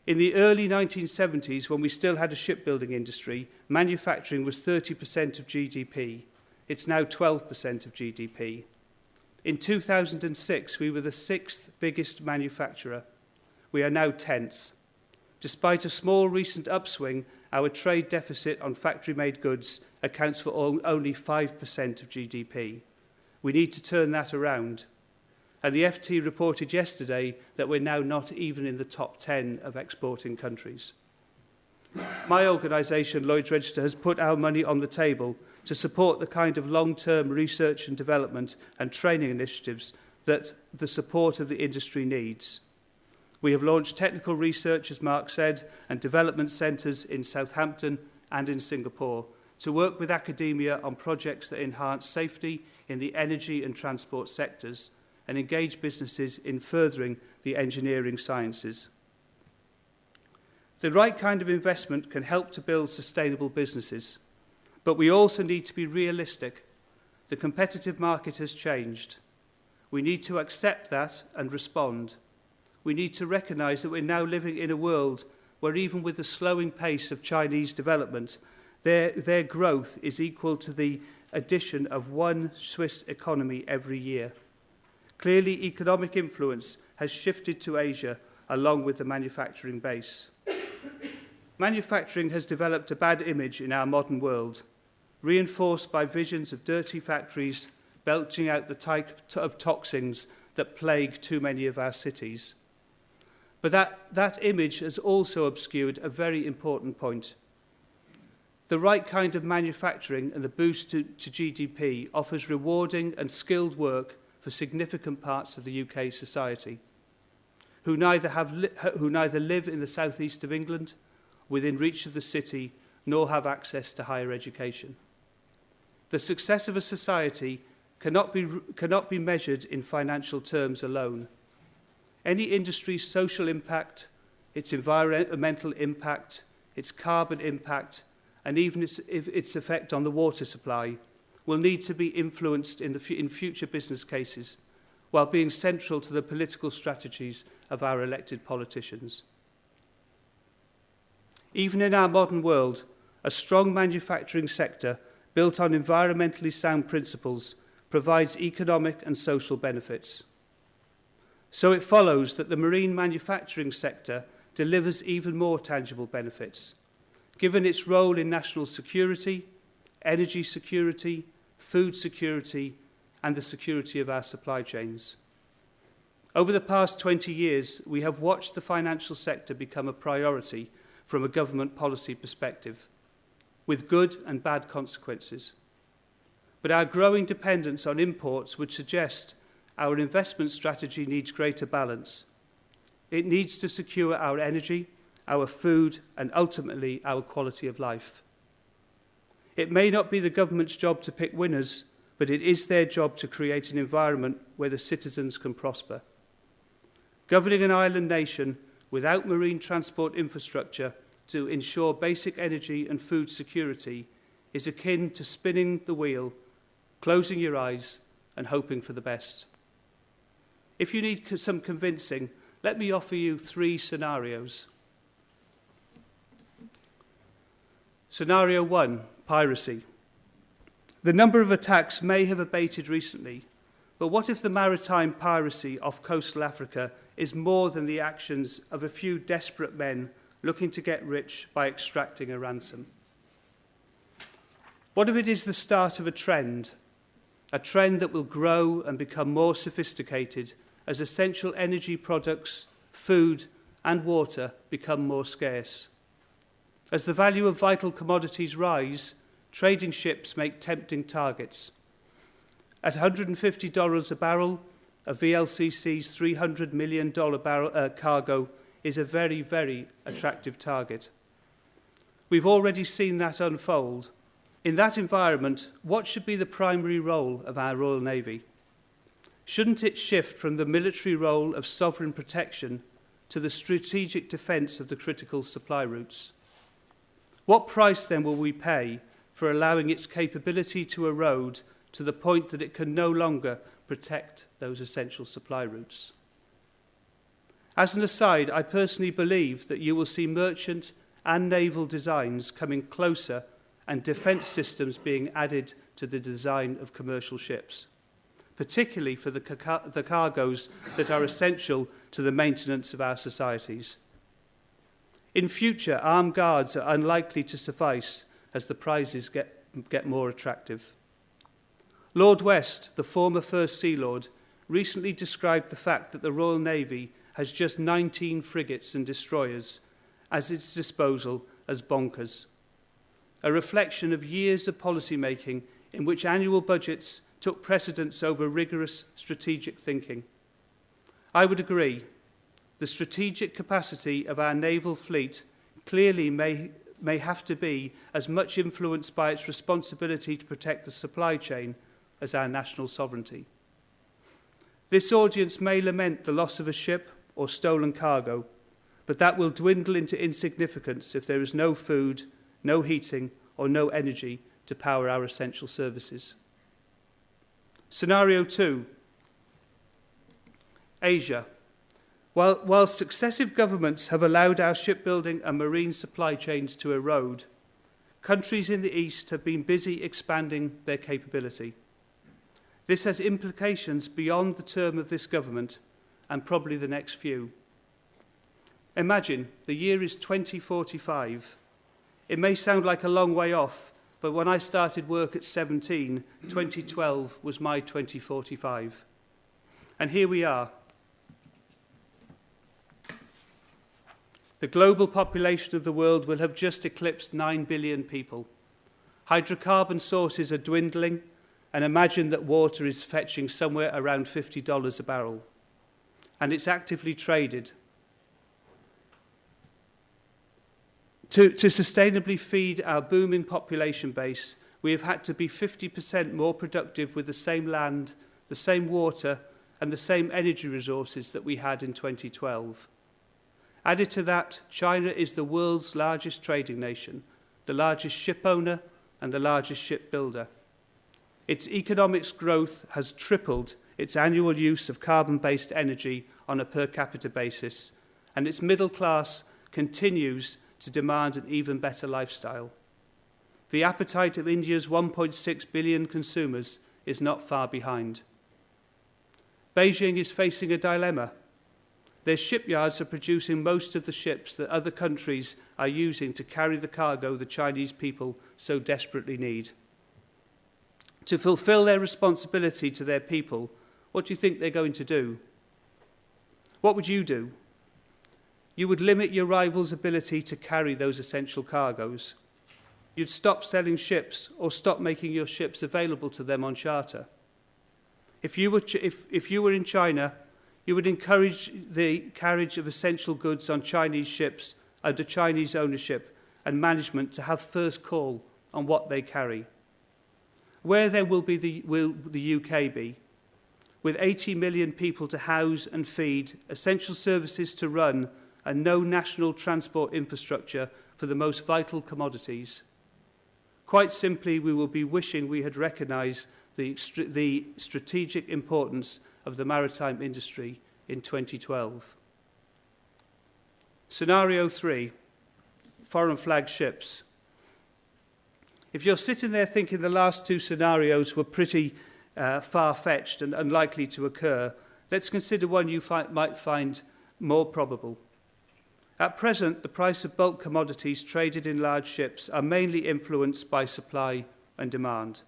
In the early 1970s, when we still had a shipbuilding industry, manufacturing was 30% of GDP. It's now 12% of GDP. In 2006, we were the 6th biggest manufacturer. We are now 10th. Despite a small recent upswing, our trade deficit on factory-made goods accounts for only 5% of GDP. We need to turn that around. And the FT reported yesterday that we're now not even in the top 10 of exporting countries. My organisation, Lloyd's Register, has put our money on the table to support the kind of long-term research and development and training initiatives that the support of the industry needs. We have launched technical research, as Mark said, and development centres in Southampton and in Singapore to work with academia on projects that enhance safety in the energy and transport sectors and engage businesses in furthering the engineering sciences. The right kind of investment can help to build sustainable businesses, but we also need to be realistic. The competitive market has changed. We need to accept that and respond. We need to recognise that we're now living in a world where even with the slowing pace of Chinese development, their growth is equal to the addition of one Swiss economy every year. Clearly, economic influence has shifted to Asia along with the manufacturing base. Manufacturing has developed a bad image in our modern world, reinforced by visions of dirty factories belching out the type of toxins that plague too many of our cities. But that image has also obscured a very important point. The right kind of manufacturing and the boost to GDP offers rewarding and skilled work for significant parts of the UK society, who neither live in the southeast of England, within reach of the city, nor have access to higher education. The success of a society cannot be measured in financial terms alone. Any industry's social impact, its environmental impact, its carbon impact, and even its effect on the water supply will need to be influenced in future business cases while being central to the political strategies of our elected politicians. Even in our modern world, a strong manufacturing sector built on environmentally sound principles provides economic and social benefits. So it follows that the marine manufacturing sector delivers even more tangible benefits, given its role in national security, energy security, food security, and the security of our supply chains. Over the past 20 years, we have watched the financial sector become a priority from a government policy perspective, with good and bad consequences. But our growing dependence on imports would suggest our investment strategy needs greater balance. It needs to secure our energy, our food, and ultimately our quality of life. It may not be the government's job to pick winners, but it is their job to create an environment where the citizens can prosper. Governing an island nation without marine transport infrastructure to ensure basic energy and food security is akin to spinning the wheel, closing your eyes and hoping for the best. If you need some convincing, let me offer you 3 scenarios. Scenario 1, piracy. The number of attacks may have abated recently, but what if the maritime piracy off coastal Africa is more than the actions of a few desperate men looking to get rich by extracting a ransom? What if it is the start of a trend that will grow and become more sophisticated as essential energy products, food and water become more scarce? As the value of vital commodities rise, trading ships make tempting targets. At $150 a barrel, a VLCC's $300 million cargo is a very, very attractive target. We've already seen that unfold. In that environment, what should be the primary role of our Royal Navy? Shouldn't it shift from the military role of sovereign protection to the strategic defence of the critical supply routes? What price then will we pay for allowing its capability to erode to the point that it can no longer protect those essential supply routes? As an aside, I personally believe that you will see merchant and naval designs coming closer and defence systems being added to the design of commercial ships, particularly for the cargoes that are essential to the maintenance of our societies. In future, armed guards are unlikely to suffice as the prizes get more attractive. Lord West, the former First Sea Lord, recently described the fact that the Royal Navy has just 19 frigates and destroyers at its disposal as bonkers, a reflection of years of policy making in which annual budgets took precedence over rigorous strategic thinking. I would agree. The strategic capacity of our naval fleet clearly may have to be as much influenced by its responsibility to protect the supply chain as our national sovereignty. This audience may lament the loss of a ship or stolen cargo, but that will dwindle into insignificance if there is no food, no heating, or no energy to power our essential services. Scenario 2. Asia. While successive governments have allowed our shipbuilding and marine supply chains to erode, countries in the East have been busy expanding their capability. This has implications beyond the term of this government and probably the next few. Imagine the year is 2045. It may sound like a long way off, but when I started work at 17, 2012 was my 2045. And here we are. The global population of the world will have just eclipsed 9 billion people. Hydrocarbon sources are dwindling, and imagine that water is fetching somewhere around $50 a barrel. And it's actively traded. To sustainably feed our booming population base, we have had to be 50% more productive with the same land, the same water, and the same energy resources that we had in 2012. Added to that, China is the world's largest trading nation, the largest ship owner, and the largest shipbuilder. Its economic growth has tripled its annual use of carbon-based energy on a per capita basis, and its middle class continues to demand an even better lifestyle. The appetite of India's 1.6 billion consumers is not far behind. Beijing is facing a dilemma. Their shipyards are producing most of the ships that other countries are using to carry the cargo the Chinese people so desperately need. To fulfill their responsibility to their people, what do you think they're going to do? What would you do? You would limit your rival's ability to carry those essential cargoes. You'd stop selling ships or stop making your ships available to them on charter. If you were in China, you would encourage the carriage of essential goods on Chinese ships under Chinese ownership and management to have first call on what they carry. Where then will the UK be? With 80 million people to house and feed, essential services to run, and no national transport infrastructure for the most vital commodities. Quite simply, we will be wishing we had recognised the strategic importance of the maritime industry in 2012. Scenario 3, foreign flag ships. If you're sitting there thinking the last two scenarios were pretty far-fetched and unlikely to occur, let's consider one you might find more probable. At present, the price of bulk commodities traded in large ships are mainly influenced by supply and demand.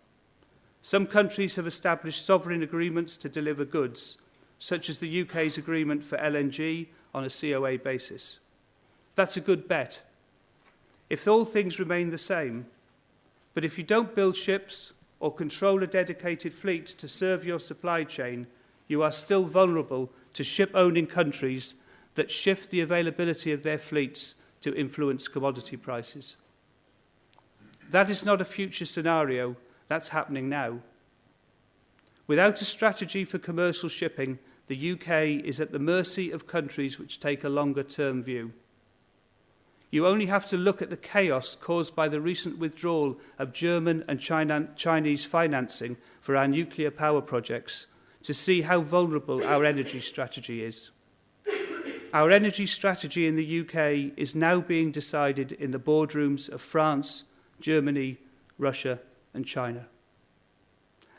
Some countries have established sovereign agreements to deliver goods, such as the UK's agreement for LNG on a COA basis. That's a good bet, if all things remain the same. But if you don't build ships or control a dedicated fleet to serve your supply chain, you are still vulnerable to ship-owning countries that shift the availability of their fleets to influence commodity prices. That is not a future scenario, that's happening now. Without a strategy for commercial shipping, the UK is at the mercy of countries which take a longer-term view. You only have to look at the chaos caused by the recent withdrawal of German and Chinese financing for our nuclear power projects to see how vulnerable our energy strategy is. Our energy strategy in the UK is now being decided in the boardrooms of France, Germany, Russia and China.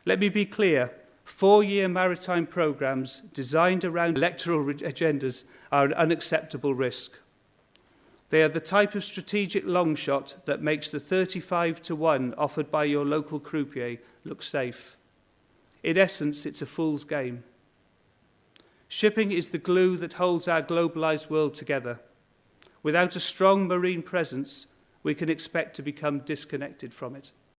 Let me be clear, 4-year maritime programmes designed around electoral agendas are an unacceptable risk. They are the type of strategic long shot that makes the 35-1 offered by your local croupier look safe. In essence, it's a fool's game. Shipping is the glue that holds our globalised world together. Without a strong marine presence, we can expect to become disconnected from it.